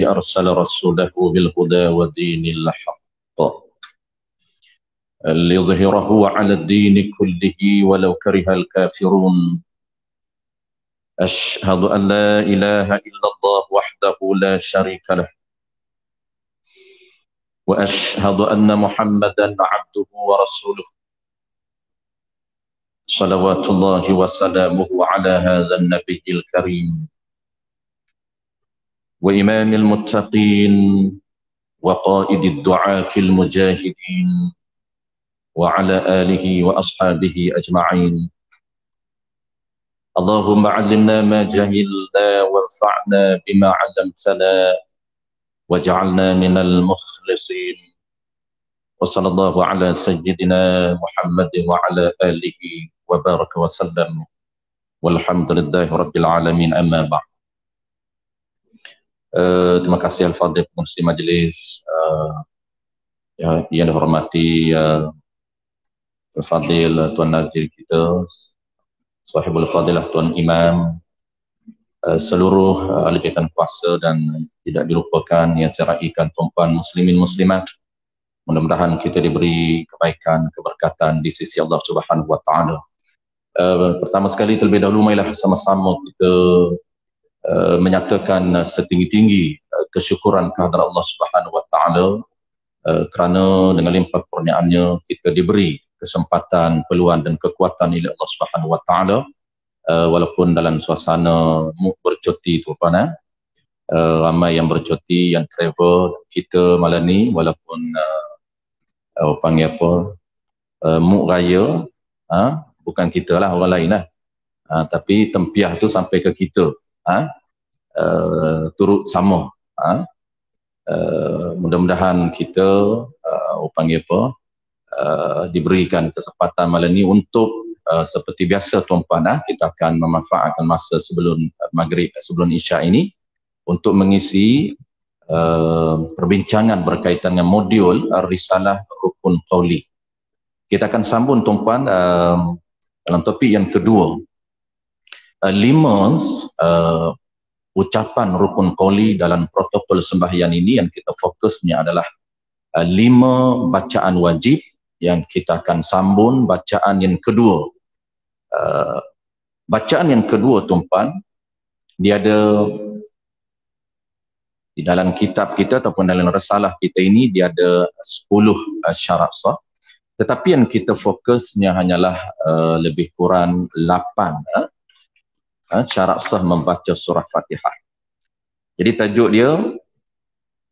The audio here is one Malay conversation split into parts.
أرسل رسوله بالهدى ودين الحق ليظهره على الدين كله ولو كره الكافرون. أشهد أن لا إله إلا الله وحده لا شريك له، وأشهد أن محمدا عبده ورسوله صلوات الله وسلامه على هذا النبي الكريم وإمام المتقين وقائد الدعاة المجاهدين وعلى آله وأصحابه أجمعين. اللهم علمنا ما جهلنا وانفعنا بما علمتنا واجعلنا من المخلصين. وصلى الله على سيدنا محمد وعلى آله وبارك وسلم والحمد لله رب العالمين. أما بعد. Terima kasih Al-Fadhil Pengurusi Majlis yang dihormati Al-Fadhil Tuan Nazir kita, Sahibul Fadilah Tuan Imam, seluruh ahli baitan kuasa dan tidak dilupakan yang saya raikan tuan-tuan muslimin muslimat. Mudah-mudahan kita diberi kebaikan, keberkatan di sisi Allah Subhanahu wa taala. Pertama sekali terlebih dahulu marilah sama-sama kita menyatakan setinggi-tinggi kesyukuran kehadrat Allah Subhanahu wa taala kerana dengan limpah kurniaannya kita diberi kesempatan, peluang dan kekuatan oleh Allah Subhanahu wa taala walaupun dalam suasana bercuti tuan-tuan, ramai yang bercuti, yang travel. Kita malam ni walaupun panggil apa, muk raya, bukan kita lah, orang lain lah, tapi tempiah tu sampai ke kita, turut sama. Mudah-mudahan kita panggil apa, diberikan kesempatan malam ni untuk seperti biasa tuan-tuan, kita akan memanfaatkan masa sebelum maghrib, sebelum isya ini untuk mengisi perbincangan berkaitan dengan modul Risalah Rukun Qauli. Kita akan sambung tuan-tuan dalam topik yang kedua, 5 ucapan rukun qauli dalam protokol sembahyang ini. Yang kita fokusnya adalah 5 bacaan wajib yang kita akan sambung bacaan yang kedua. Bacaan yang kedua tuan-tuan, dia ada di dalam kitab kita ataupun dalam risalah kita ini, dia ada 10 syarat sah. Tetapi yang kita fokusnya hanyalah lebih kurang 8 syarat sah membaca surah Fatihah. Jadi tajuk dia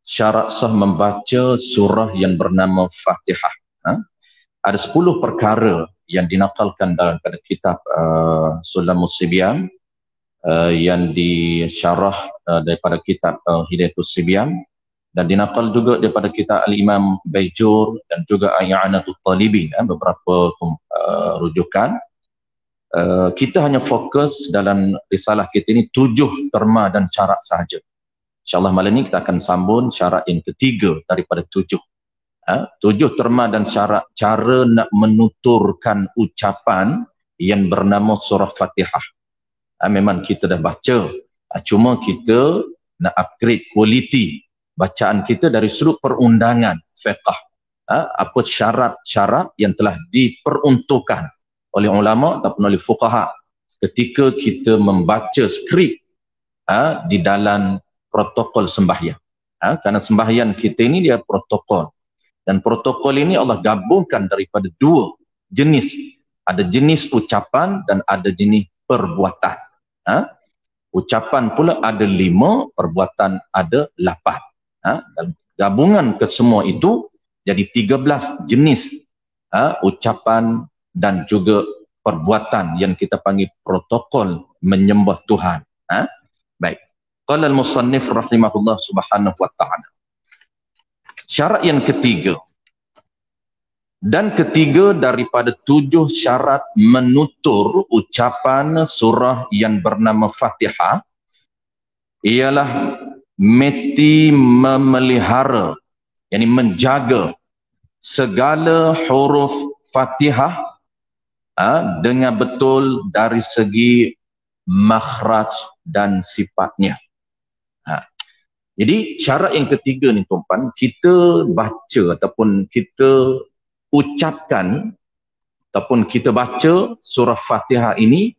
syarat sah membaca surah yang bernama Fatihah. Ada 10 perkara yang dinakalkan dalam kitab Sulamus Sibyan yang disyarah daripada kitab Hidayatus Sibyan, dan dinakal juga daripada kitab Al-Imam Baijur dan juga I'anatul Talibin, beberapa rujukan. Kita hanya fokus dalam risalah kita ini 7 terma dan syarat sahaja. InsyaAllah malam ini kita akan sambung syarat yang ketiga daripada 7. 7 terma dan syarat cara nak menuturkan ucapan yang bernama surah Fatihah. Memang kita dah baca, cuma kita nak upgrade kualiti bacaan kita dari sudut perundangan fiqh. Apa syarat-syarat yang telah diperuntukkan oleh ulama ataupun oleh fuqaha ketika kita membaca skrip di dalam protokol sembahyang. Kerana sembahyang kita ini dia protokol, dan protokol ini Allah gabungkan daripada 2 jenis. Ada jenis ucapan dan ada jenis perbuatan. Ucapan pula ada 5, perbuatan ada 8. Dan gabungan kesemua itu jadi 13 jenis ucapan dan juga perbuatan yang kita panggil protokol menyembah Tuhan. Baik. Qala al-musannif rahimahullah subhanahu wa ta'ala. Syarat yang ketiga dan ketiga daripada 7 syarat menutur ucapan surah yang bernama Fatihah ialah mesti memelihara, yakni menjaga segala huruf Fatihah dengan betul dari segi makhraj dan sifatnya. Jadi syarat yang ketiga ni tuan-tuan, kita baca ataupun kita ucapkan ataupun kita baca surah Fatihah ini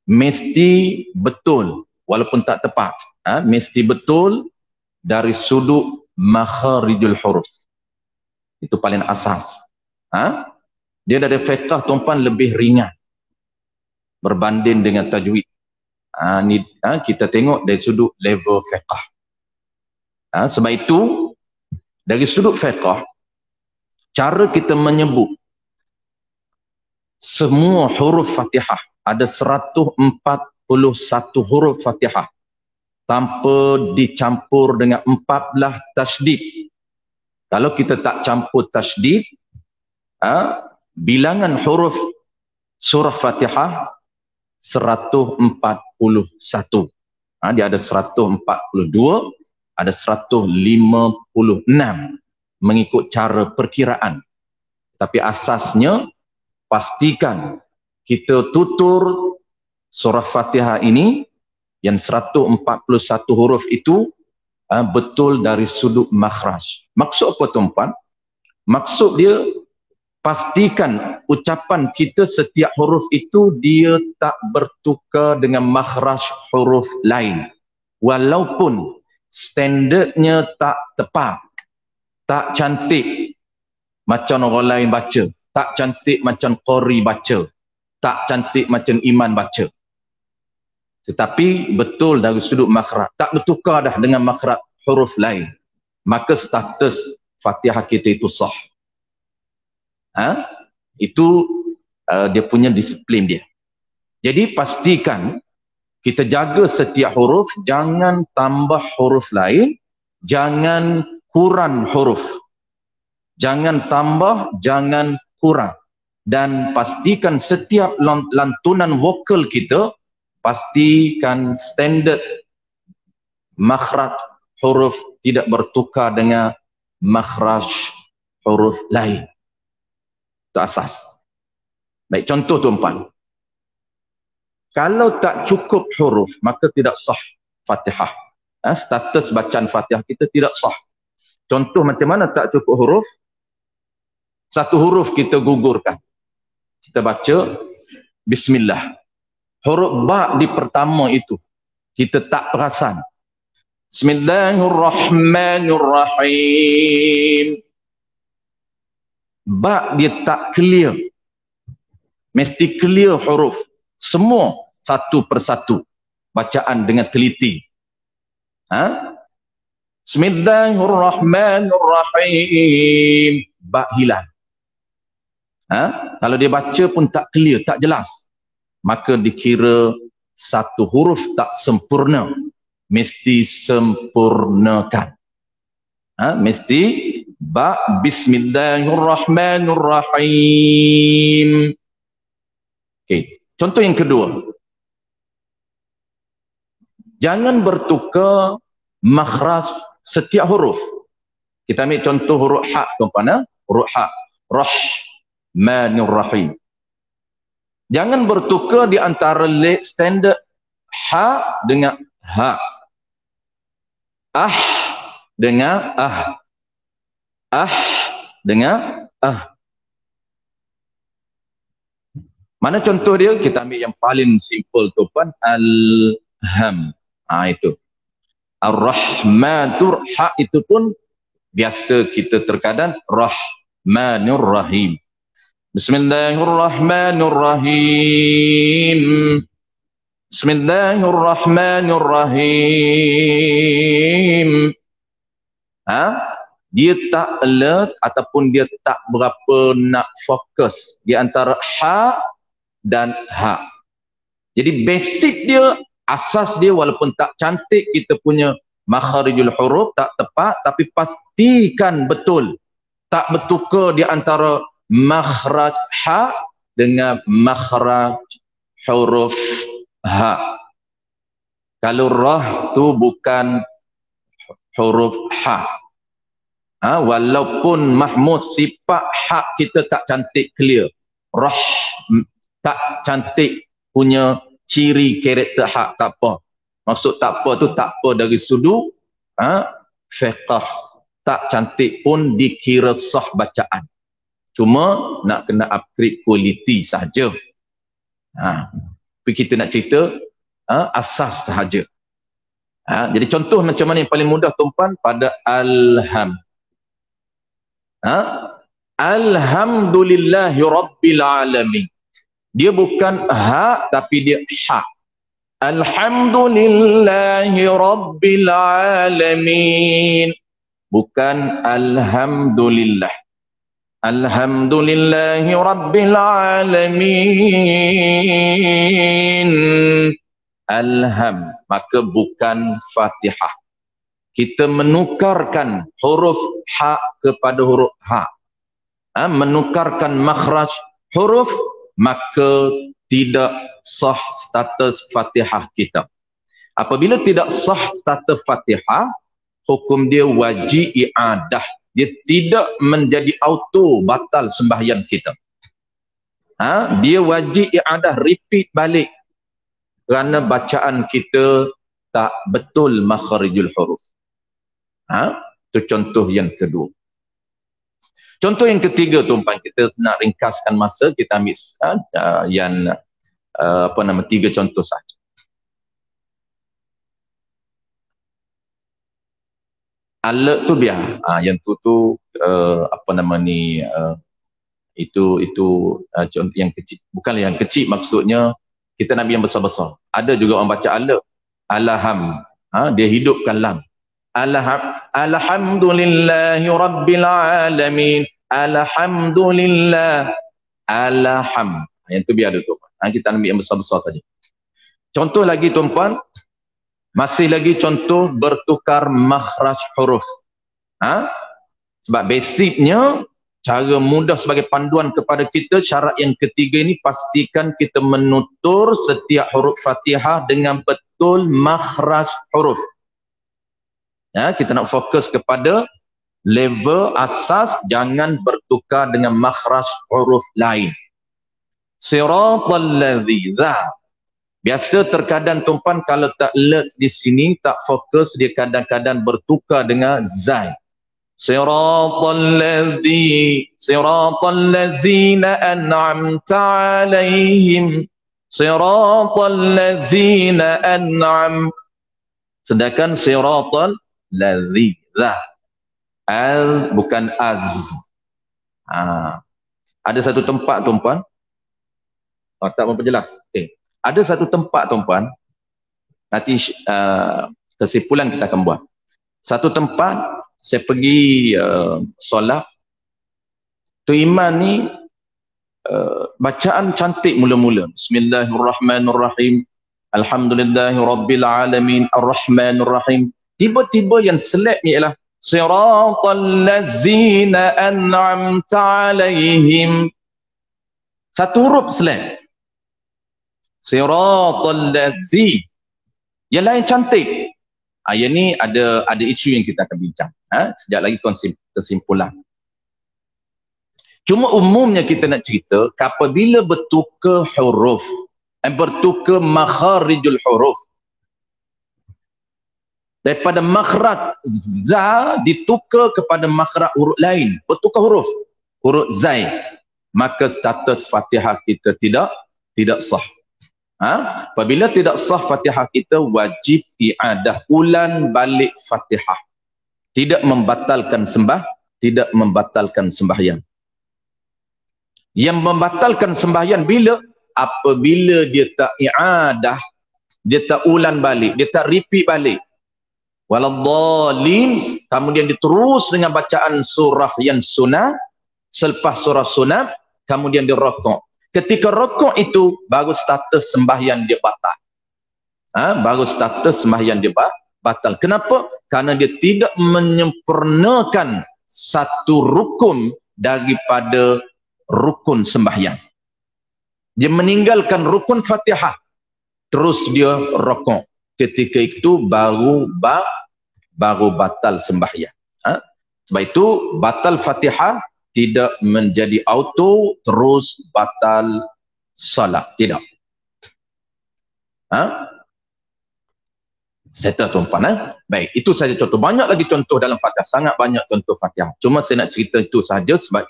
mesti betul walaupun tak tepat. Mesti betul dari sudut makharijul huruf. Itu paling asas. Dia dari fiqh tuan-tuan lebih ringan berbanding dengan tajwid. Kita tengok dari sudut level fiqh. Sebab itu dari sudut fiqh, cara kita menyebut semua huruf Fatihah, ada 141 huruf Fatihah tanpa dicampur dengan 14 tasydid. Kalau kita tak campur tasydid, bilangan huruf surah Fatihah 141. Dia ada 142, ada 156 mengikut cara perkiraan. Tapi asasnya pastikan kita tutur surah Fatihah ini yang 141 huruf itu betul dari sudut makhraj. Maksud apa tuan-tuan? Maksud dia pastikan ucapan kita setiap huruf itu dia tak bertukar dengan makhraj huruf lain. Walaupun standardnya tak tepat, tak cantik macam orang lain baca, tak cantik macam Qori baca, tak cantik macam Iman baca. Tetapi betul dari sudut makhraj, tak bertukar dah dengan makhraj huruf lain, maka status Fatihah kita itu sah. Itu dia punya disiplin dia. Jadi pastikan kita jaga setiap huruf, jangan tambah huruf lain, jangan kurang huruf. Jangan tambah, jangan kurang. Dan pastikan setiap lantunan vokal kita, pastikan standard makhraj huruf tidak bertukar dengan makhraj huruf lain. Itu asas. Baik, contoh tuan-tuan. Kalau tak cukup huruf, maka tidak sah Fatihah. Status bacaan Fatihah kita tidak sah. Contoh macam mana tak cukup huruf? Satu huruf kita gugurkan. Kita baca Bismillah. Huruf ba di pertama itu kita tak perasan. Bismillahirrahmanirrahim. Ba dia tak clear. Mesti clear huruf. Semua satu persatu bacaan dengan teliti. Bismillahirrahmanirrahim. Ba hilang. Kalau dia baca pun tak clear, tak jelas, maka dikira satu huruf tak sempurna. Mesti sempurnakan. Mesti ba Bismillahirrahmanirrahim. Okey. Contoh yang kedua, jangan bertukar makhraj setiap huruf. Kita ambil contoh huruf ha tuan-tuan, huruf ha, Rahmanir-Rahim. Jangan bertukar di antara standard ha dengan ha, dengan dengan Mana contoh dia? Kita ambil yang paling simple tuan, Alham. Itu. Ar-Rahmatur, ha itu pun biasa kita terkadang Rahmanur-Rahim. Bismillahirrahmanirrahim. Bismillahirrahmanirrahim. Dia tak alert ataupun dia tak berapa nak fokus di antara ha dan ha. Jadi basic dia, asas dia, walaupun tak cantik kita punya makharijul huruf, tak tepat, tapi pastikan betul tak bertukar di antara makhraj ha dengan makhraj huruf ha. Kalau rah tu bukan huruf ha. Walaupun mahmud sifat ha kita tak cantik clear, rah tak cantik punya ciri karakter hak, tak apa. Maksud tak apa tu tak apa dari sudut fiqh. Tak cantik pun dikira sah bacaan. Cuma nak kena upgrade kualiti sahaja. Tapi kita nak cerita asas sahaja. Jadi contoh macam mana yang paling mudah tuan-puan pada alham. Alhamdulillahi Rabbil Alamin. Dia bukan ha tapi dia ha. Alhamdulillahi Rabbil Alamin. Bukan alhamdulillah. Alhamdulillahi Rabbil Alamin. Alham, maka bukan Fatihah. Kita menukarkan huruf ha kepada huruf ha. Menukarkan makhraj huruf, maka tidak sah status Fatihah kita. Apabila tidak sah status Fatihah, hukum dia wajib i'adah. Dia tidak menjadi auto batal sembahyang kita. Dia wajib i'adah, repeat balik. Kerana bacaan kita tak betul makharijul huruf. Itu contoh yang kedua. Contoh yang ketiga tuan-tuan, kita nak ringkaskan masa, kita ambil tiga contoh saja. Alert tu biar, yang tu itu contoh yang kecil. Bukanlah yang kecil, maksudnya kita nak yang besar-besar. Ada juga orang baca alert, alham, dia hidupkan lam. Alhamdulillahi Rabbil Alamin. Alhamdulillah. Alham. Yang tu biar ada tu. Kita ambil yang besar-besar saja. Contoh lagi tuan-puan, masih lagi contoh bertukar makhraj huruf. Sebab basicnya, cara mudah sebagai panduan kepada kita, syarat yang ketiga ini, pastikan kita menutur setiap huruf Fatihah dengan betul makhraj huruf. Kita nak fokus kepada level asas, jangan bertukar dengan makhraj huruf lain. Siratal ladzina. Biasa terkadang tuan-puan kalau tak alert di sini, tak fokus, dia kadang-kadang bertukar dengan zai. Siratal ladzina an'amta 'alaihim. Siratal ladzina an'am. Sedangkan siratal ladzina. Al bukan az. Ada satu tempat tuan-puan. Tak memperjelas. Okey. Ada satu tempat tuan-puan, nanti kesimpulan kita akan buat. Satu tempat saya pergi solat, tu imam ni bacaan cantik mula-mula. Bismillahirrahmanirrahim. Alhamdulillahi Rabbil Alamin. Ar-Rahmanirrahim. Tiba-tiba yang select ni ialah Siratal ladzina an'amta 'alaihim. Satu huruf select. Siratal ladzi. Yang lain cantik. Yang ni ada isu yang kita akan bincang. Sekejap lagi kesimpulan. Cuma umumnya kita nak cerita, apabila bertukar huruf, bertukar makharijul huruf, daripada makhraj za ditukar kepada makhraj huruf lain, bertukar huruf zai, maka status Fatihah kita tidak sah. Apabila tidak sah Fatihah kita, wajib i'adah, ulang balik Fatihah. Tidak membatalkan sembahyang. Yang membatalkan sembahyang bila? Apabila dia tak i'adah, dia tak ulang balik, dia tak repeat balik. Waladhdallin, kemudian diterus dengan bacaan surah yang sunat, selepas surah sunat, kemudian dia rokok. Ketika rokok itu, baru status sembahyang dia batal. Baru status sembahyang dia batal. Kenapa? Karena dia tidak menyempurnakan satu rukun daripada rukun sembahyang. Dia meninggalkan rukun Fatihah, terus dia rokok. Ketika itu baru batal sembahyang. Sebab itu batal Fatihah tidak menjadi auto terus batal salat, tidak. Settle tuan-puan. Baik, itu saja contoh. Banyak lagi contoh dalam Fatihah. Sangat banyak contoh Fatihah. Cuma saya nak cerita itu saja sebab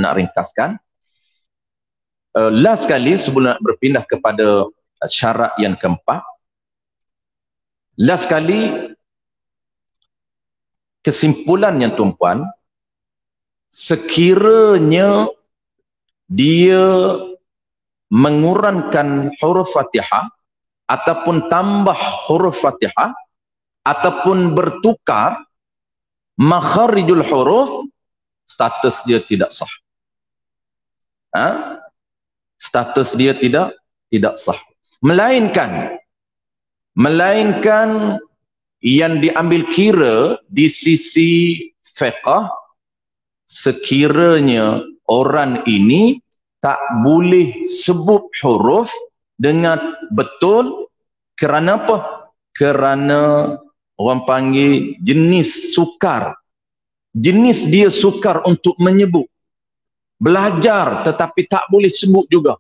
nak ringkaskan. Last sekali sebelum nak berpindah kepada syarat yang keempat. Last sekali, kesimpulannya tuan-puan, sekiranya dia mengurangkan huruf Fatihah ataupun tambah huruf Fatihah ataupun bertukar makharijul huruf, status dia tidak sah. Status dia tidak sah. Melainkan yang diambil kira di sisi fiqh, sekiranya orang ini tak boleh sebut huruf dengan betul. Kerana apa? Kerana orang panggil jenis sukar. Jenis dia sukar untuk menyebut. Belajar tetapi tak boleh sebut juga.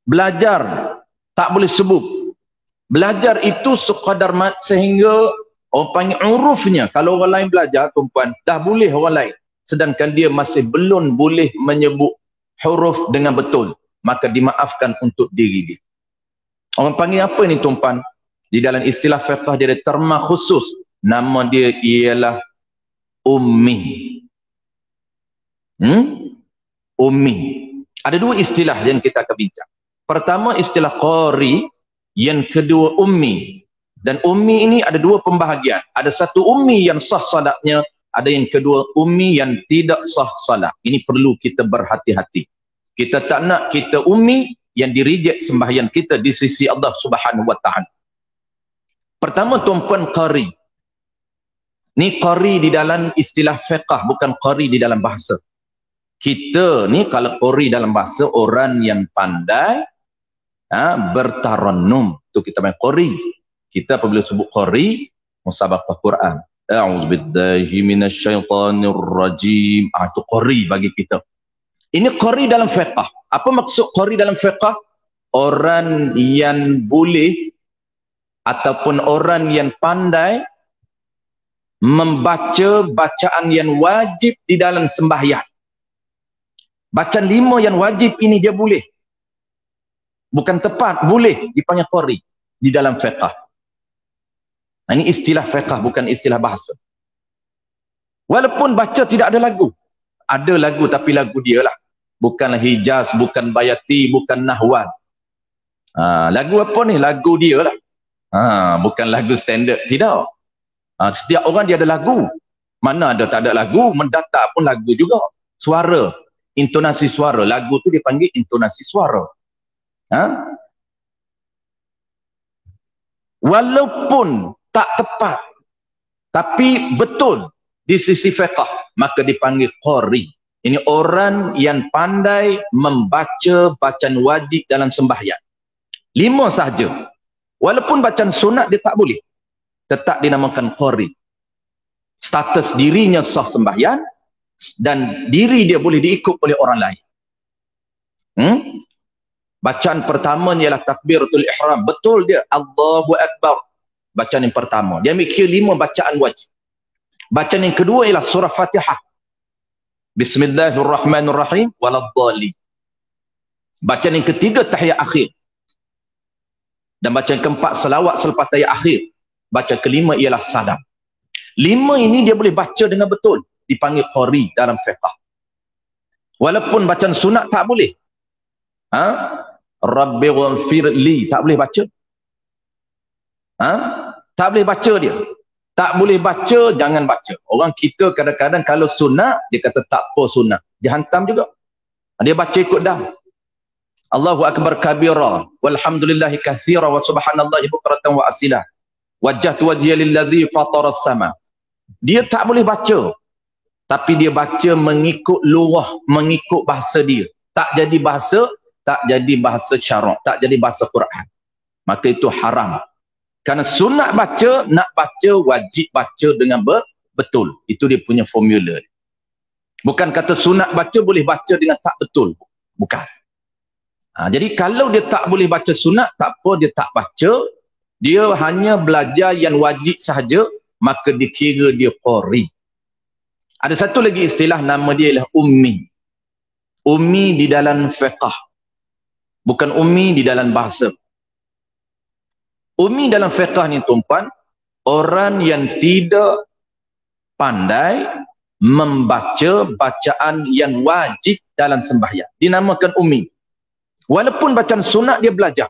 Belajar tak boleh sebut. Belajar itu sekadar mat sehingga orang panggil urufnya. Kalau orang lain belajar, tuan-puan, dah boleh orang lain. Sedangkan dia masih belum boleh menyebut huruf dengan betul. Maka dimaafkan untuk diri dia. Orang panggil apa ni tuan-puan? Di dalam istilah fiqh dia ada terma khusus. Nama dia ialah ummi. Ummi. Ada dua istilah yang kita akan bincang. Pertama istilah qari, yang kedua ummi. Dan ummi ini ada dua pembahagian. Ada satu ummi yang sah salatnya, ada yang kedua ummi yang tidak sah salat. Ini perlu kita berhati-hati. Kita tak nak kita ummi yang direject sembahyang kita di sisi Allah Subhanahu wa taala. Pertama tuan-puan, qari. Ni qari di dalam istilah fiqh, bukan qari di dalam bahasa. Kita ni kalau qari dalam bahasa, orang yang pandai bertarannum, tu kita panggil qari. Kita apabila sebut qari, musabaqah Quran, a'udzubillahi minasyaitanir rajim, itu qari bagi kita. Ini qari dalam fiqh. Apa maksud qari dalam fiqh? Orang yang boleh ataupun orang yang pandai membaca bacaan yang wajib di dalam sembahyang. Bacaan 5 yang wajib ini dia boleh. Bukan tepat, boleh dipanggil qari di dalam fiqh. Ini istilah fiqh, bukan istilah bahasa. Walaupun baca tidak ada lagu. Ada lagu tapi lagu dia lah. Bukanlah Hijaz, bukan Bayati, bukan Nahwan. Lagu apa ni? Lagu dia lah. Bukan lagu standard. Tidak. Setiap orang dia ada lagu. Mana ada tak ada lagu? Mendatar pun lagu juga. Suara. Intonasi suara. Lagu tu dipanggil intonasi suara. Walaupun tak tepat, tapi betul di sisi fiqh, maka dipanggil qari. Ini orang yang pandai membaca bacaan wajib dalam sembahyang. 5 sahaja. Walaupun bacaan sunat dia tak boleh, tetap dinamakan qari. Status dirinya sah sembahyang dan diri dia boleh diikut oleh orang lain. Bacaan pertamanya ialah takbiratul ihram. Betul dia, Allahu Akbar. Bacaan yang pertama. Dia ambil kira 5 bacaan wajib. Bacaan yang kedua ialah surah Fatihah. Bismillahirrahmanirrahim waladhdallin. Bacaan yang ketiga tahiyat akhir. Dan bacaan keempat selawat selepas tahiyat akhir. Bacaan kelima ialah salam. 5 ini dia boleh baca dengan betul. Dipanggil qari dalam fiqh. Walaupun bacaan sunat tak boleh. Rabbi ghafirli, tak boleh baca. Tak boleh baca dia. Tak boleh baca, jangan baca. Orang kita kadang-kadang kalau sunat, dia kata tak apa sunat. Dia hantam juga. Dia baca ikut dah. Allahu Akbar kabira, walhamdulillahi kathira, wa subhanallahi bukratan wa asila. Wajjahtu wajhiya lilladzi fataras sama. Dia tak boleh baca. Tapi dia baca mengikut lughah, mengikut bahasa dia. Tak jadi bahasa syarak, tak jadi bahasa Quran. Maka itu haram. Karena sunat baca, nak baca wajib baca dengan betul. Itu dia punya formula. Bukan kata sunat baca boleh baca dengan tak betul. Bukan. Jadi kalau dia tak boleh baca sunat, tak apa, dia tak baca. Dia hanya belajar yang wajib sahaja, maka dikira dia qari. Ada satu lagi istilah, nama dia ialah ummi. Ummi di dalam fiqh, bukan ummi di dalam bahasa. Ummi dalam fiqh ni tuan-puan, orang yang tidak pandai membaca bacaan yang wajib dalam sembahyang, dinamakan ummi. Walaupun bacaan sunat dia belajar,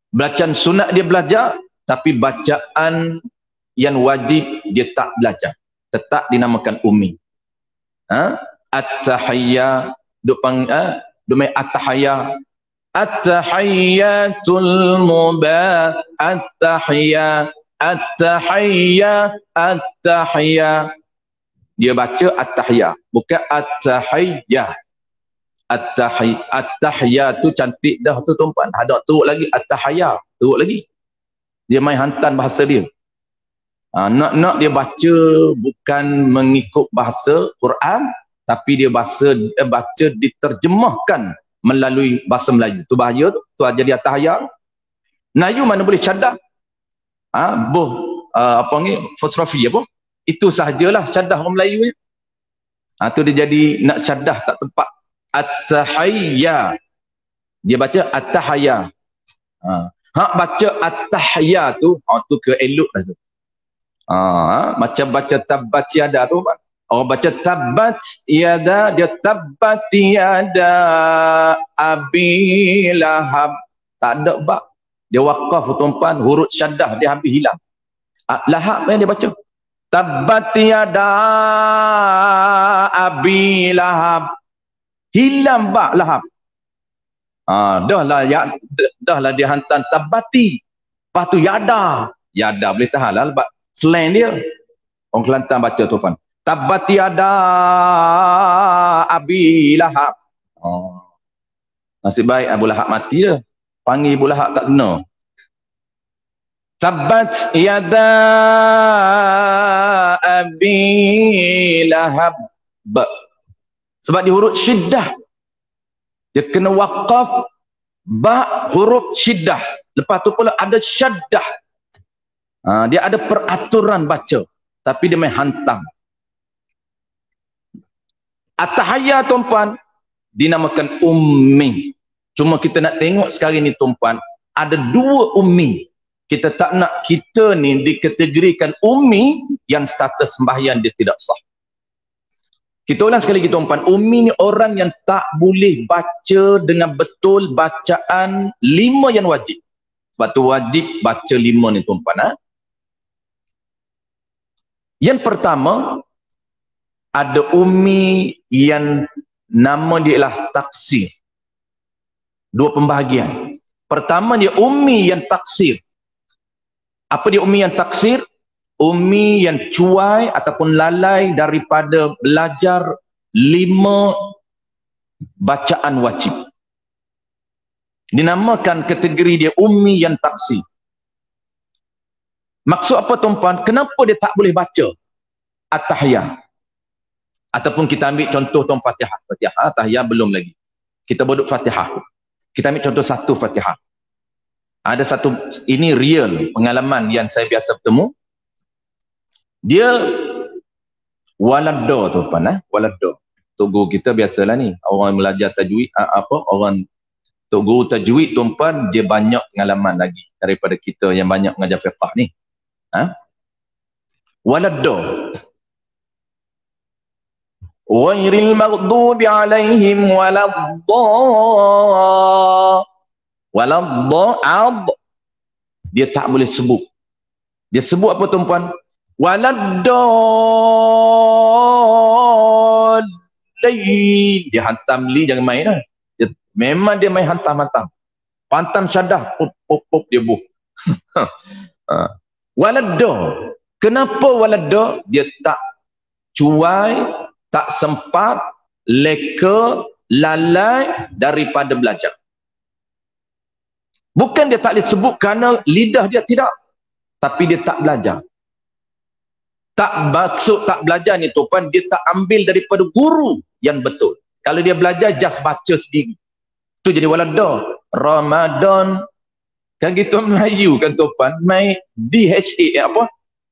bacaan sunat dia belajar, tapi bacaan yang wajib dia tak belajar, tetap dinamakan ummi. At-tahiyya, domai at-tahiyya, at-tahiyyatul mubah, at-tahiyya, at-tahiyya, at-tahiyya. Dia baca at-tahiyya, bukan at-tahiyya. At-tahiyya tu cantik dah tu tuan-puan. Ada teruk lagi at-tahiyya, teruk lagi. Dia main hantam bahasa dia. Nak dia baca bukan mengikut bahasa Quran, tapi dia baca diterjemahkan melalui bahasa Melayu. Tu bahaya tu. Tu jadi at-tahiyya. Melayu mana boleh caddah. Apa ni? Fosrofi apa? Itu sahajalah caddah orang Melayu ni. Tu dia jadi nak caddah tak tepat. At-tahiyya. Dia baca at-tahiyya. Hak baca at-tahiyya tu, tu ke elok lah tu. Macam baca tabbat yada tu. Orang baca tabbat yada, dia tabbat yada abi lahab. Tak ada bak. Dia wakaf tuan-puan, huruf syaddah dia habis hilang. Lahab yang dia baca. Tabbat yada abi lahab. Hilang bak lahab. Dahlah dia hantar tabati. Lepas tu yada. Yada boleh tahan lah. Slang dia. Orang Kelantan baca tu kan. Tabati yada abi lahab. Nasib baik Abu Lahab mati je. Panggil Abu Lahab tak kena. Tabbat yada abi lahab. Sebab dia huruf syiddah. Dia kena wakaf ba huruf syiddah. Lepas tu pula ada syaddah. Dia ada peraturan baca. Tapi dia main hantam. At-tahiyya tuan-puan dinamakan ummi. Cuma kita nak tengok sekarang ni tuan-puan, ada dua ummi. Kita tak nak kita ni dikategorikan ummi yang status sembahyang dia tidak sah. Kita ulang sekali lagi tuan-puan, ummi ni orang yang tak boleh baca dengan betul bacaan 5 yang wajib. Sebab tu wajib baca 5 ni tuan-puan. Yang pertama, ada ummi yang nama dia ialah taksir. Dua pembahagian. Pertama dia ummi yang taksir. Apa dia ummi yang taksir? Ummi yang cuai ataupun lalai daripada belajar 5 bacaan wajib. Dinamakan kategori dia ummi yang taksir. Maksud apa tuan-puan? Kenapa dia tak boleh baca at-tahiyya? Ataupun kita ambil contoh tuan Fatihah. Fatihah, tahiyah belum lagi. Kita bodok Fatihah. Kita ambil contoh satu Fatihah. Ada satu, ini real pengalaman yang saya biasa bertemu. Dia waladdo tuan-puan. Waladdo. Tok guru kita biasalah ni. Orang belajar tajwid, orang tok guru tajwid tuan-puan, dia banyak pengalaman lagi daripada kita yang banyak mengajar fiqh ni. Waladdo. Ghairil maghdubi alaihim waladdo. Dia tak boleh sebut. Dia sebut apa tuan-puan? Waladdallin. Dia hantam li, jangan main lah. Memang dia main hantam-hantam. Pantam syaddah, pop dia buh. Waladdo. Kenapa waladdo? Dia tak cuai, tak sempat, leka, lalai daripada belajar. Bukan dia tak boleh sebut kerana lidah dia tidak. Tapi dia tak belajar. Tak maksud tak belajar ni tuan, dia tak ambil daripada guru yang betul. Kalau dia belajar, just baca sendiri. Itu jadi waladdo. Ramadan, Kan kita Melayu kan tuan, main DHA apa?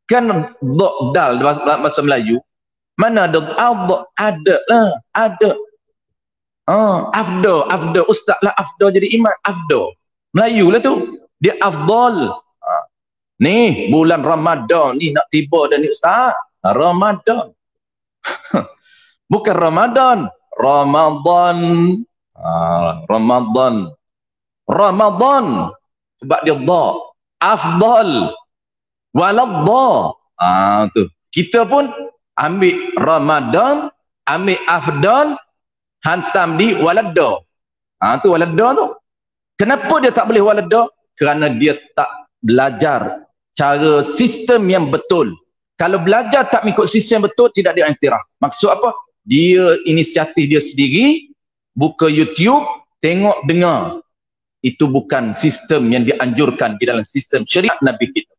Kan dal bahasa Melayu. Mana ada ada lah, ada. Afdal, ustaz lah afdal jadi imam, afdal. Melayu lah tu. Dia afdal. Ni bulan Ramadan ni nak tiba dah ni ustaz. Ramadan. Bukan Ramadan. Ramadan. Ramadan. Ramadan. Sebab dia dha. Afdal. Waladha. Tu. Kita pun ambil Ramadan, ambil afdal, hantam di waladha. Tu waladha tu. Kenapa dia tak boleh waladha? Kerana dia tak belajar cara sistem yang betul. Kalau belajar tak mengikut sistem betul, tidak diiktiraf. Maksud apa? Dia inisiatif dia sendiri, buka YouTube, tengok, dengar. Itu bukan sistem yang dianjurkan di dalam sistem syariat Nabi kita.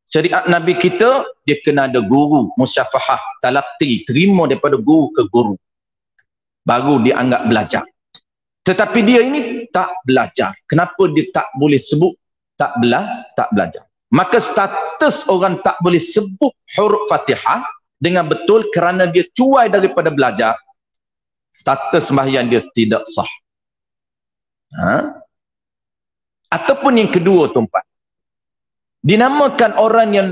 Syariat Nabi kita, dia kena ada guru, musyafahah, talaqi, terima daripada guru ke guru. Baru dia anggap belajar. Tetapi dia ini tak belajar. Kenapa dia tak boleh sebut tak belajar? Maka status orang tak boleh sebut huruf Fatihah dengan betul kerana dia cuai daripada belajar. Status sembahyang dia tidak sah. Ataupun yang kedua tuan-tuan, dinamakan orang yang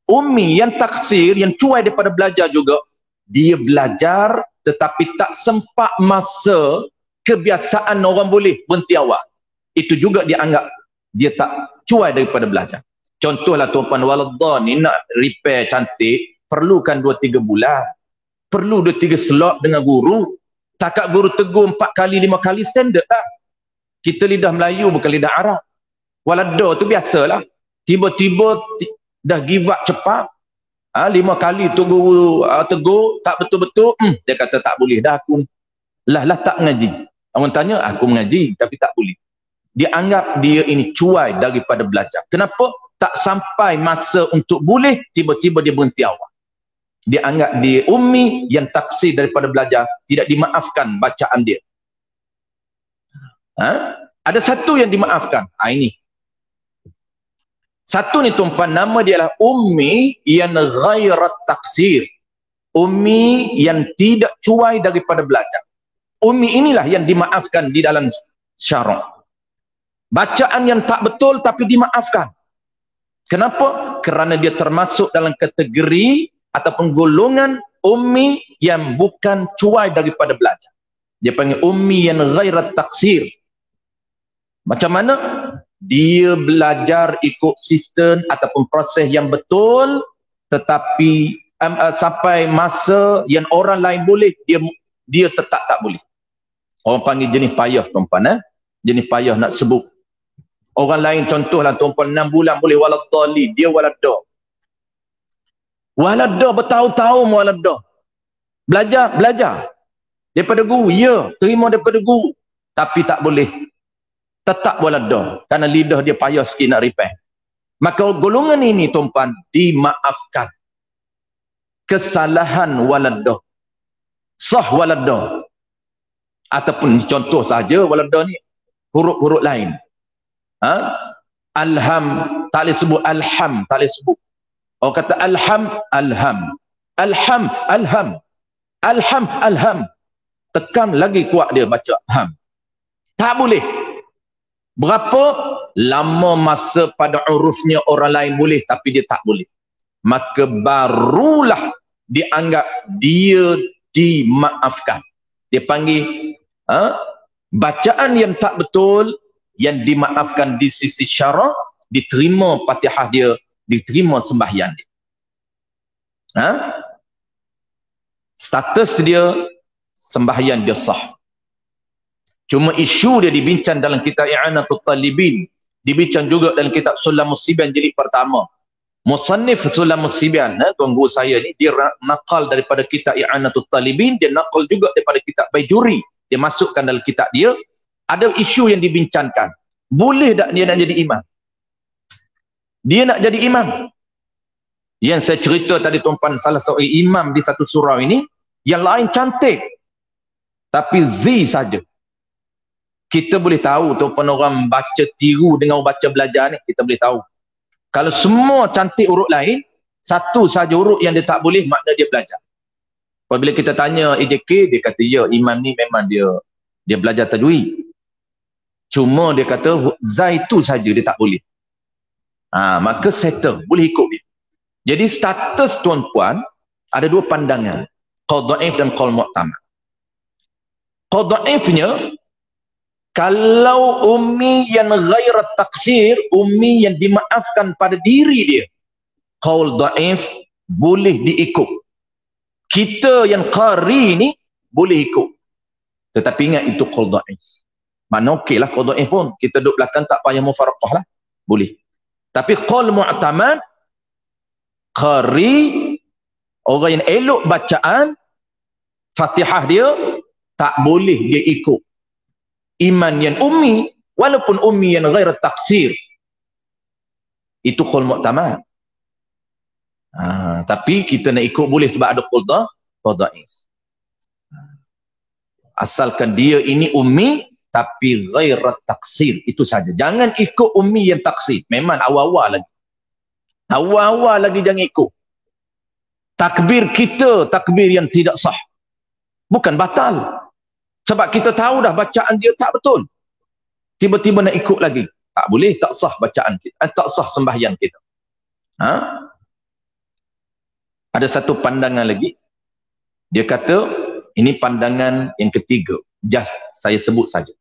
ummi, yang taksir, yang cuai daripada belajar juga. Dia belajar tetapi tak sempat masa kebiasaan orang boleh berhenti awal. Itu juga dianggap dia tak cuai daripada belajar. Contohlah tuan-tuan, waladha ni nak repair cantik, perlukan 2-3 bulan. Perlu 2-3 slot dengan guru. Takat guru tegur 4 kali, 5 kali, standard lah. Kita lidah Melayu bukan lidah Arab. Waladha tu biasalah. Tiba-tiba dah give up cepat. 5 kali tu guru tegur, tak betul-betul, dia kata tak boleh dah, aku lah tak mengaji. Orang tanya, aku mengaji tapi tak boleh. Dia anggap dia ini cuai daripada belajar. Kenapa? Tak sampai masa untuk boleh, tiba-tiba dia berhenti awal. Dia anggap dia ummi yang taksir daripada belajar, tidak dimaafkan bacaan dia. Ada satu yang dimaafkan. Ini. Satu ni tuan-tuan, nama dia adalah ummi yang ghairat taksir. Ummi yang tidak cuai daripada belajar. Ummi inilah yang dimaafkan di dalam syarak. Bacaan yang tak betul tapi dimaafkan. Kenapa? Kerana dia termasuk dalam kategori ataupun golongan ummi yang bukan cuai daripada belajar. Dia panggil ummi yang ghairat taksir. Macam mana? Dia belajar ikut sistem ataupun proses yang betul, tetapi sampai masa yang orang lain boleh, dia tetap tak boleh. Orang panggil jenis payah tuan-tuan, jenis payah nak sebut. Orang lain contohlah tuan-tuan 6 bulan boleh waladhali, dia waladha. Waladha bertahun-tahun waladha. Belajar daripada guru, ya, terima daripada guru, tapi tak boleh. Tetap waladha kerana lidah dia payah sikit nak repair. Maka golongan ini tuan-tuan dimaafkan. Kesalahan waladha, sah waladha. Ataupun contoh saja waladha ni huruf-huruf lain. Alham tak boleh sebut, alham tak boleh sebut. Orang kata alham, alham. Alham, alham. Alham, alham. Tekan lagi kuat dia baca ham. Tak boleh. Berapa lama masa pada urufnya orang lain boleh tapi dia tak boleh. Maka barulah dianggap dia dimaafkan. Dia panggil bacaan yang tak betul yang dimaafkan di sisi syarak, diterima Fatihah dia, diterima sembahyang dia. Status dia sembahyang dia sah. Cuma isu dia dibincang dalam kitab I'anatul Talibin, dibincang juga dalam kitab Sulamus Sibyan jilid pertama. Musannif Sulamus Sibyan, tuan guru saya ni, dia nakal daripada kitab I'anatul Talibin, dia nakal juga daripada kitab Baijuri, dia masukkan dalam kitab dia. Ada isu yang dibincangkan, boleh tak dia nak jadi imam? Dia nak jadi imam. Yang saya cerita tadi tuan-tuan, salah seorang imam di satu surau ini, yang lain cantik tapi Z saja. Kita boleh tahu tuan orang baca tiru dengan baca belajar ni, kita boleh tahu. Kalau semua cantik huruf lain, satu saja huruf yang dia tak boleh, makna dia belajar. Apabila kita tanya AJK, dia kata ya, Imam ni memang dia belajar tajwid. Cuma dia kata Zai tu saja dia tak boleh. Maka settle, boleh ikut dia. Jadi status tuan-puan ada dua pandangan, qaul dhaif dan qaul mu'tamad. Qaul dhaifnya, kalau ummi yang ghairat taksir, ummi yang dimaafkan pada diri dia, qaul dhaif boleh diikut. Kita yang qari ni boleh ikut. Tetapi ingat itu qaul dhaif. Mana okeylah qaul dhaif pun, kita duduk belakang tak payah mufaraqah lah. Boleh. Tapi qaul mu'tamad, qari, orang yang elok bacaan Fatihah dia, tak boleh dia ikut iman yang ummi, walaupun ummi yang ghairat taksir. Itu qaul mu'tamad. Tapi kita nak ikut boleh sebab ada qaul dhaif. Asalkan dia ini ummi tapi ghairat taksir, itu saja. Jangan ikut ummi yang taksir. Memang awal-awal lagi. Awal-awal lagi jangan ikut. Takbir kita, takbir yang tidak sah. Bukan batal. Sebab kita tahu dah bacaan dia tak betul. Tiba-tiba nak ikut lagi. Tak boleh, tak sah bacaan kita. Tak sah sembahyang kita. Ada satu pandangan lagi. Dia kata, ini pandangan yang ketiga. Just saya sebut saja.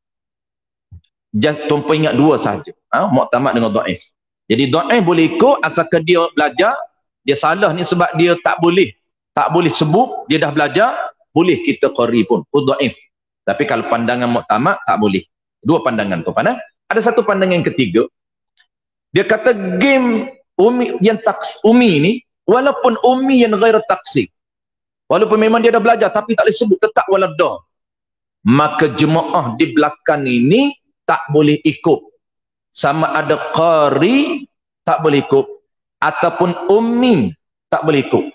Just tuan-puan ingat dua saja. Mu'tamad dengan dhaif. Jadi dhaif boleh ikut asalkan dia belajar. Dia salah ni sebab dia tak boleh sebut, dia dah belajar, boleh kita qari pun, dhaif. Tapi kalau pandangan mu'tamad tak boleh. Dua pandangan tu pandang. Ada satu pandangan yang ketiga. Dia kata game ummi yang ummi ni, walaupun ummi yang ghairat taksir, walaupun memang dia dah belajar tapi tak boleh sebut, tetap waladah, maka jemaah di belakang ini tak boleh ikut. Sama ada qari tak boleh ikut, ataupun ummi tak boleh ikut.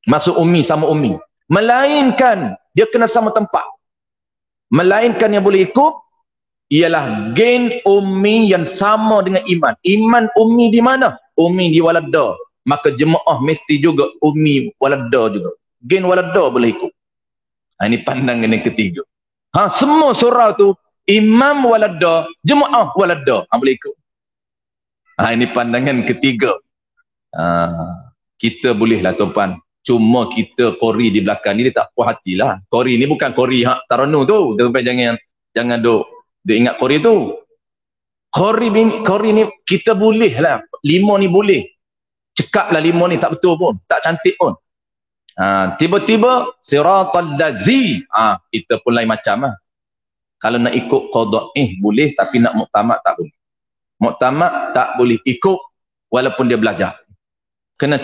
Maksud ummi sama ummi, melainkan dia kena sama tempat. Melainkan yang boleh ikut ialah gen ummi yang sama dengan iman. Iman ummi di mana? Ummi di walada. Maka jemaah mesti juga ummi walada juga. Gen walada boleh ikut. Ini pandangan yang ketiga. Semua surah tu imam walada, jemaah walada, boleh ikut. Ini pandangan ketiga. Kita bolehlah tuan-puan. Cuma kita qori di belakang ni, dia tak puas hatilah. Qori ni bukan qori taranu tu. Tuan-tuan jangan duk ingat qori tu. Qori ni kita boleh lah. 5 ni boleh. Cekap lah 5 ni tak betul pun. Tak cantik pun. Tiba-tiba siratal lazi. Kita pun lain macam lah. Kalau nak ikut qaul dhaif boleh, tapi nak mu'tamad tak boleh. Mu'tamad tak boleh ikut walaupun dia belajar. Kena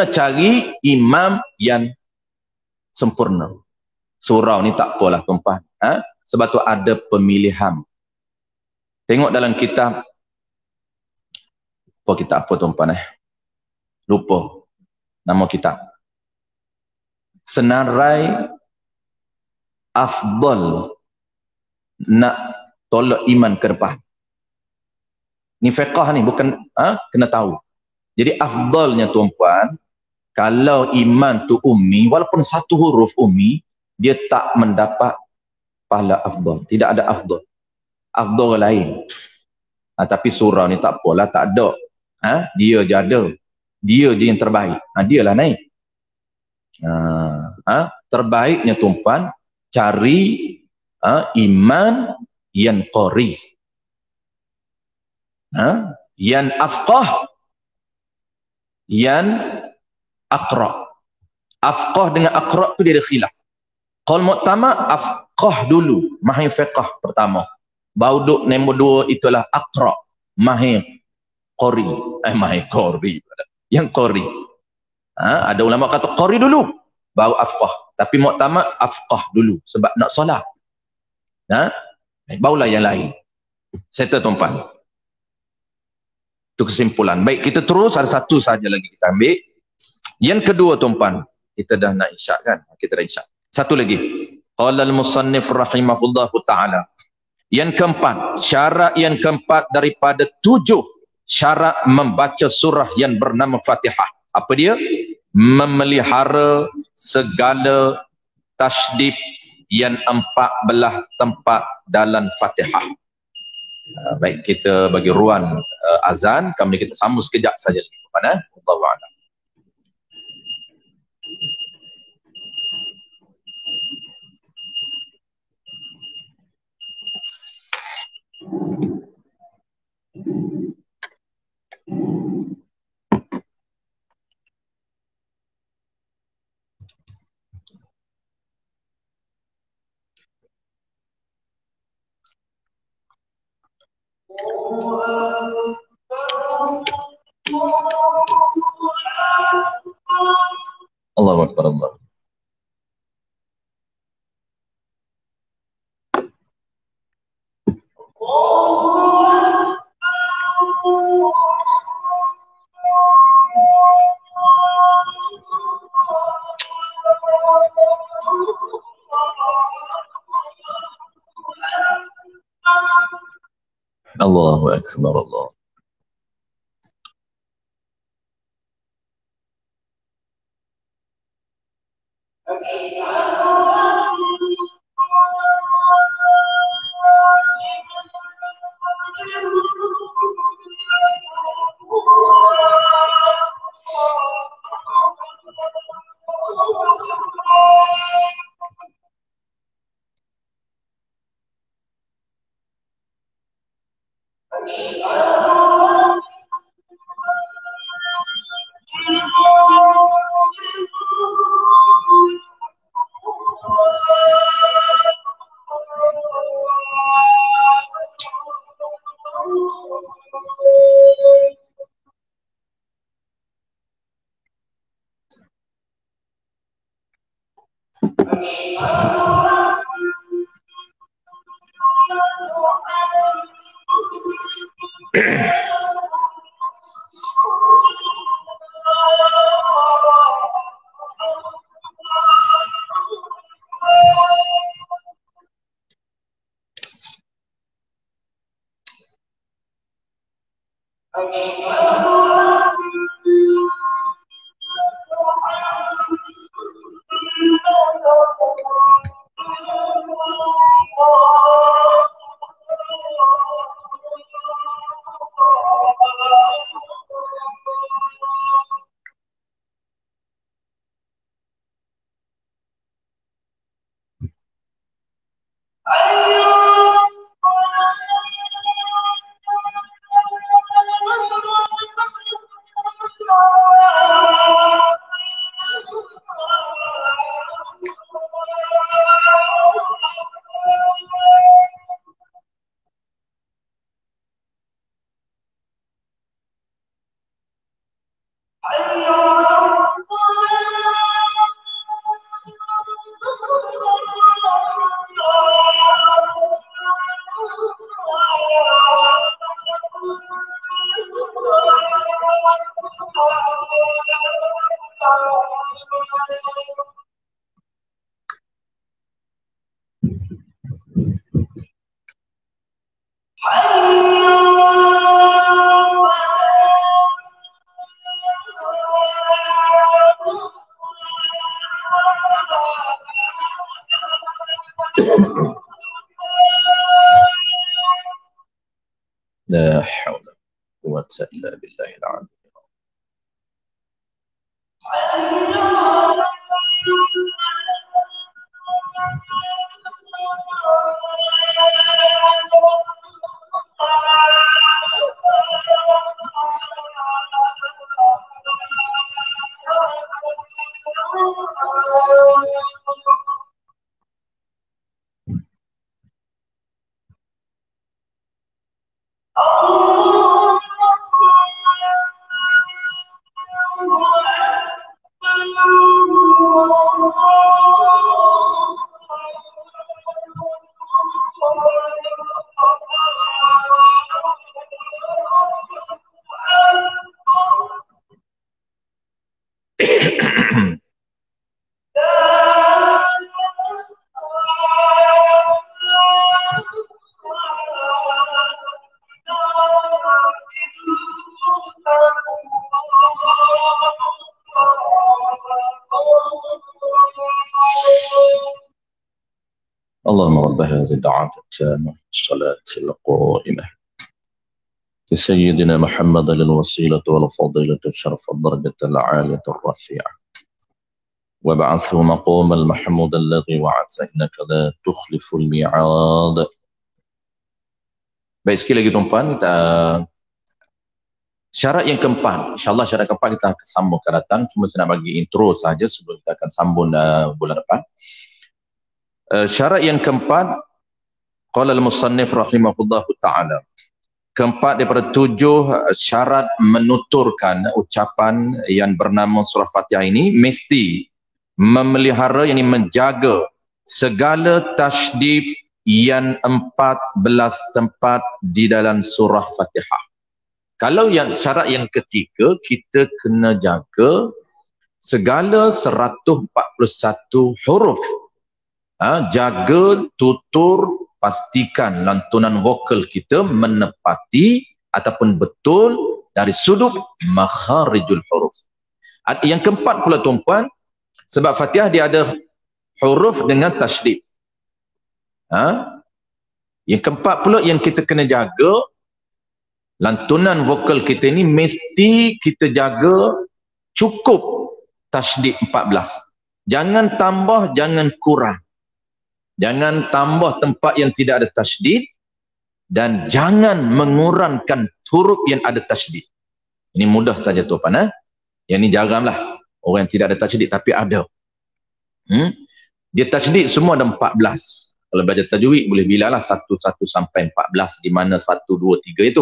cari imam yang sempurna. Surau ni tak apalah tuan-tuan. Sebab tu ada pemilihan. Tengok dalam kitab apa tuan-tuan lupa nama kitab. Senarai afdal nak tolak iman ke depan. Ni fiqh ni, bukan kena tahu. Jadi afdalnya tuan-puan, kalau iman tu ummi, walaupun satu huruf ummi, dia tak mendapat pahala afdal. Tidak ada afdal. Afdal lain. Tapi surah ni tak apalah, tak ada. Dia je ada. Dia je yang terbaik. Dia lah naik. Terbaiknya tuan-puan, cari iman yang qari. Yang afqah, yang aqra. Afqah dengan aqra tu dia ada khilaf. Qaul mu'tamad afqah dulu, mahir fiqh pertama. Baru duk nombor 2 itulah aqra, mahir qari. Mahir qari. Yang qari. Ada ulama kata qari dulu, baru afqah. Tapi mu'tamad afqah dulu sebab nak solat. Barulah yang lain. Settle tuan-tuan. Itu kesimpulan. Baik, kita terus, ada satu saja lagi kita ambil. Yang kedua tuan-tuan, kita dah nak isyak kan? Kita dah isyak. Satu lagi. Qala al-musannif rahimahullahu ta'ala. Yang keempat, syarat yang keempat daripada 7 syarat membaca surah yang bernama Fatihah. Apa dia? Memelihara segala tasydid yang 14 tempat dalam Fatihah. Baik, kita bagi ruang azan, kami kita sambung sekejap saja lagi. Mana? Allahu a'lam. Allahu Akbar, Allah. Allahu Akbar, Allah. لا حول ولا قوة إلا بالله العلي. اللهم رب هذه الدعوة التامة الصلاة القائمة لسيدنا محمد الوسيلة والفضيلة الشرف الدرجة العالية الرفيعة وابعثه مقام المحمود الذي وعدت إنك لا تخلف الميعاد. Baik, sekali lagi tuan-tuan, syarat yang keempat, insyaAllah syarat keempat kita akan sambung ke datang, cuma saya nak bagi intro saja sebelum kita akan sambung bulan depan. Syarat yang keempat, qala al-musannif rahimahullahu ta'ala, keempat daripada 7 syarat menuturkan ucapan yang bernama surah Fatihah ini mesti memelihara, yakni menjaga segala tasydid yang 14 tempat di dalam surah Fatihah. Kalau yang syarat yang ketiga, kita kena jaga segala 141 huruf. Jaga, tutur, pastikan lantunan vokal kita menepati ataupun betul dari sudut makharijul huruf. Yang keempat pula tuan-puan, sebab Fatihah dia ada huruf dengan tasydid. Yang keempat pula yang kita kena jaga, lantunan vokal kita ni mesti kita jaga cukup tasydid 14. Jangan tambah, jangan kurang. Jangan tambah tempat yang tidak ada tasydid dan jangan mengurangkan huruf yang ada tasydid. Ini mudah saja tuan-tuan. Yang ni jaranglah orang yang tidak ada tasydid tapi ada. Dia tasydid semua ada 14. Kalau belajar tajwid boleh bilalah 1 sampai 14 di mana 1, 2, 3 itu.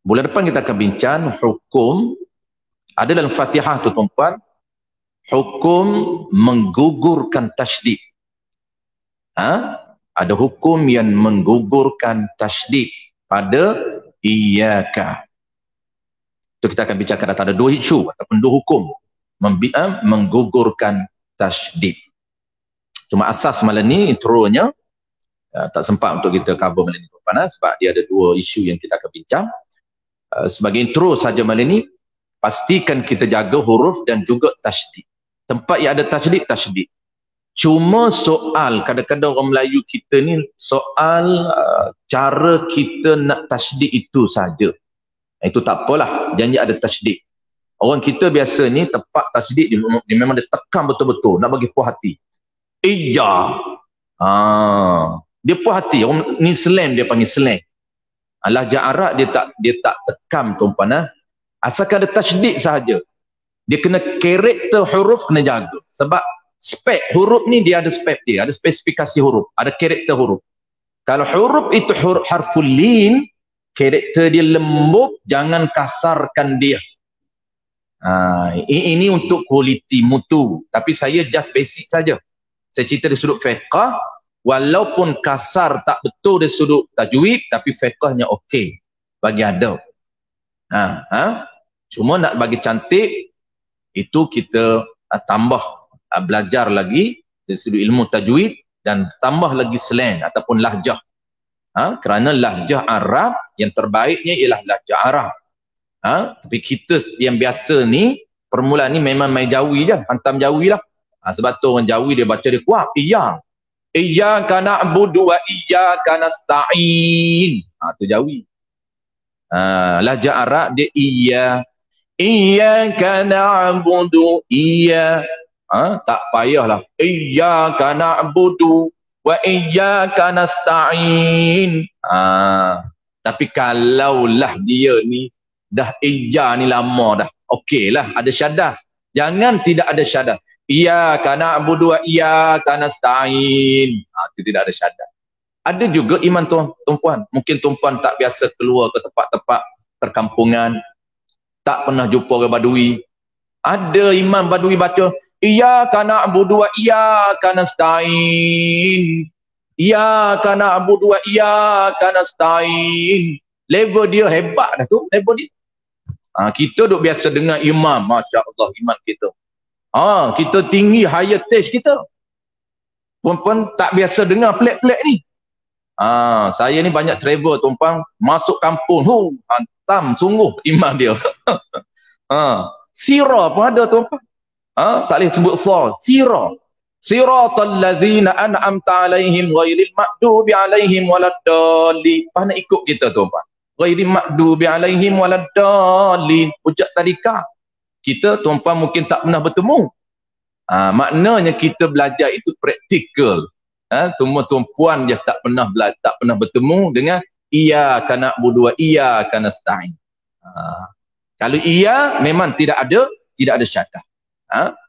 Bulan depan kita akan bincang hukum ada dalam Fatihah tu tuan-tuan, hukum menggugurkan tasydid. Ada hukum yang menggugurkan tasydid pada iyyaka. Itu kita akan bincangkan, ada 2 isu ataupun 2 hukum menggugurkan tasydid. Cuma asas malam ni intronya tak sempat untuk kita cover malam ni tuan-tuan, sebab dia ada 2 isu yang kita akan bincang. Sebagai intro saja malam ni, pastikan kita jaga huruf dan juga tasydid. Tempat yang ada tasydid, tasydid. Cuma soal, kadang-kadang orang Melayu kita ni soal cara kita nak tasydid itu saja. Itu tak apalah, janji ada tasydid. Orang kita biasa ni tempat tasydid dia memang dia tekan betul-betul, nak bagi puas hati. Iya. Dia puas hati. Orang ni slang, dia panggil slang. Lahjah Arab dia tak tekan tuan-tuan. Asalkan ada tasydid sahaja. Dia kena karakter huruf kena jaga. Sebab spek huruf ni dia ada spek dia, ada spesifikasi huruf, ada karakter huruf. Kalau huruf itu huruf harful lin, karakter dia lembut, jangan kasarkan dia. Ini untuk kualiti mutu. Tapi saya just basic saja. Saya cerita dari sudut fiqh, walaupun kasar tak betul dari sudut tajwid, tapi fiqhnya okey bagi adab. Cuma nak bagi cantik, itu kita tambah belajar lagi dari sudut ilmu tajwid dan tambah lagi slang ataupun lahjah. Kerana lahjah Arab yang terbaiknya ialah lahjah Arab. Tapi kita yang biasa ni, permulaan ni memang main Jawi je, hantam Jawi lah. Sebab tu orang Jawi dia baca dia kuat. Iyyaka na'budu wa iyyaka nasta'in. Tu Jawi. Lahjah Arab dia iyyaka na'budu tak payahlah. Iyyaka na'budu wa iyyaka nasta'in. Tapi kalaulah dia ni dah iyya ni lama dah, okey lah, ada syadah. Jangan tidak ada syadah. Iyyaka na'budu wa iyyaka nasta'in. Itu tidak ada syadah. Ada juga iman tuan-puan. Mungkin tuan-puan tak biasa keluar ke tempat-tempat perkampungan, tak pernah jumpa orang Badui. Ada imam Badui baca iyyaka na'budu wa iyyaka nasta'in. Iyyaka na'budu wa iyyaka nasta'in. Level dia hebat dah tu, level dia. Kita duk biasa dengar imam, masya-Allah imam kita. Kita tinggi, higher stage kita. Puan-puan tak biasa dengar pelik-pelik ni. Saya ni banyak travel tuan-puan, masuk kampung, hantam sungguh imam dia. Sirah pun ada tuan-puan. Tak boleh sebut sirah. Siratal ladzina an'amta alaihim ghairil maghdubi alaihim waladdallin. Apa nak ikut kita tu apa? Ghairil maghdubi alaihim waladdallin. Ucap tadika. Kita tuan-tuan mungkin tak pernah bertemu. Maknanya kita belajar itu praktikal. Tuan-tuan je tak pernah belajar, tak pernah bertemu dengan iyyaka na'budu wa iyyaka nasta'in. Kalau iya memang tidak ada syaddah.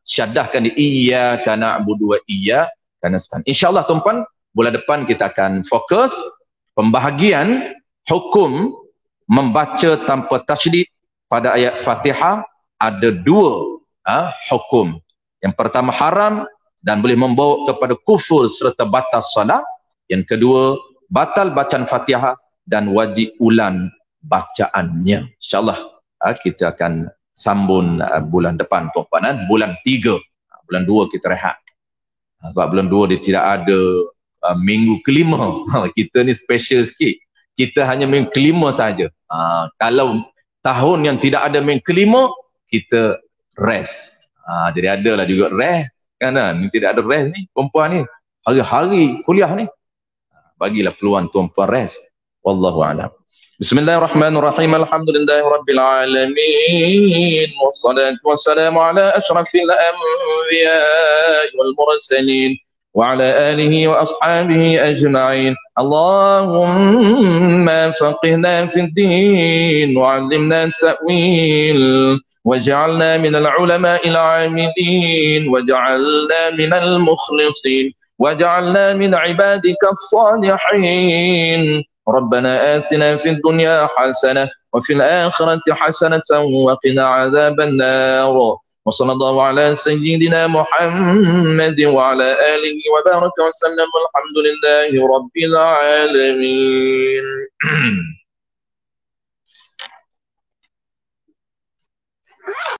Syaddah kan di iyyaka na'budu wa iyyaka nasta'in. Insyaallah tuan-tuan, bulan depan kita akan fokus pembahagian hukum membaca tanpa tasydid pada ayat Fatihah. Ada dua hukum. Yang pertama haram dan boleh membawa kepada kufur serta batal salat. Yang kedua batal bacaan Fatihah dan wajib ulang bacaannya. InsyaAllah kita akan sambung bulan depan tuan-tuan. Bulan 3. Bulan 2 kita rehat. Sebab bulan 2 dia tidak ada minggu kelima. Kita ni special sikit. Kita hanya minggu kelima saja. Kalau tahun yang tidak ada minggu kelima, kita rest. Jadi adalah juga rest. Kan? Ni tidak ada rest ni. Perempuan ni. Hari-hari kuliah ni. Bagilah peluang tuan-tuan rest. Wallahu a'lam. Bismillahirrahmanirrahim. Alhamdulillahirabbil alamin. Wassalatu wassalamu ala asyrafil anbiya'i wal mursalin wa ala alihi wa ashabihi ajma'in. Allahumma faqihna fid din wa 'allimna ta'wil waj'alna minal ulama'il 'amilin waj'alna minal mukhlisin waj'alna min 'ibadika as-salihin. ربنا آتنا في الدنيا حسنة وفي الآخرة حسنة وقنا عذاب النار وصلى الله على سيدنا محمد وعلى آله وبارك وسلم والحمد لله رب العالمين.